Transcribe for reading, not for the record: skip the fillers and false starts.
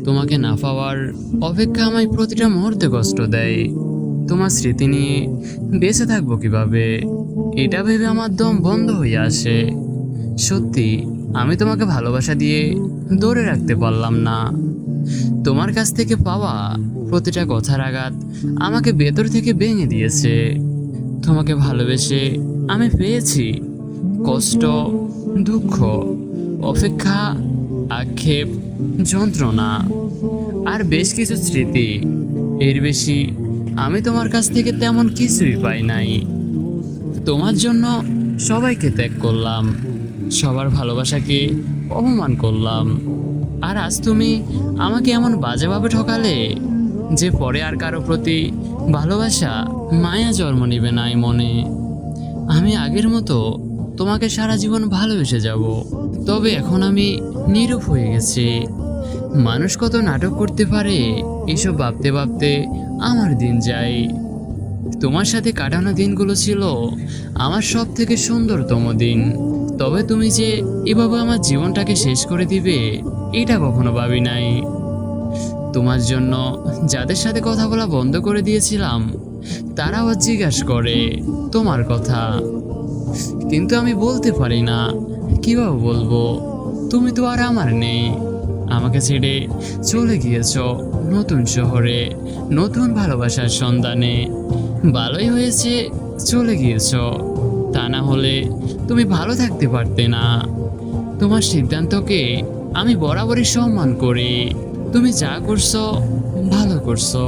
তোমাকে না পাওয়ার অপেক্ষা আমায় প্রতিটা মুহূর্তে কষ্ট দেয়। তোমার স্মৃতি নিয়ে বেঁচে থাকবো কিভাবে, এটা ভেবে আমার দম বন্ধ হয়ে আসে। সত্যি, আমি তোমাকে ভালোবাসা দিয়ে ধরে রাখতে পারলাম না। তোমার কাছ থেকে পাওয়া প্রতিটা কথার আঘাত আমাকে ভেতর থেকে ভেঙে দিয়েছে। তোমাকে ভালোবেসে আমি পেয়েছি কষ্ট, দুঃখ, অপেক্ষা, আক্ষেপ, যন্ত্রণা আর বেশ কিছু স্মৃতি। এর বেশি আমি তোমার কাছ থেকে তেমন কিছুই পাই নাই। তোমার জন্য সবাইকে ত্যাগ করলাম, সবার ভালোবাসাকে অপমান করলাম, আর আজ তুমি আমাকে এমন বাজেভাবে ঠকালে যে পরে আর কারো প্রতি ভালোবাসা, মায়া জন্ম নেবে নাই মনে। আমি আগের মতো তোমাকে সারা জীবন ভালোবেসে যাব, তবে এখন আমি নীরব হয়ে গেছি। মানুষ কত নাটক করতে পারে এসব ভাবতে ভাবতে আমার দিন যায়। তোমার সাথে কাটানো দিনগুলো ছিল আমার সব থেকে সুন্দরতম দিন। তবে তুমি যে এভাবে আমার জীবনটাকে শেষ করে দিবে, এটা কখনো ভাবি নাই। তোমার জন্য যাদের সাথে কথা বলা বন্ধ করে দিয়েছিলাম, তারাও জিজ্ঞাসা করে তোমার কথা, কিন্তু আমি বলতে পারি না। কিভাবে বলবো? তুমি তো আর আমার নেই। আমাকে ছেড়ে চলে গিয়েছ নতুন শহরে, নতুন ভালোবাসার সন্ধানে। ভালোই হয়েছে চলে গিয়েছ, তা না হলে তুমি ভালো থাকতে পারতে না। তোমার সিদ্ধান্তকে আমি বরাবরই সম্মান করি। তুমি যা করছো ভালো করছো।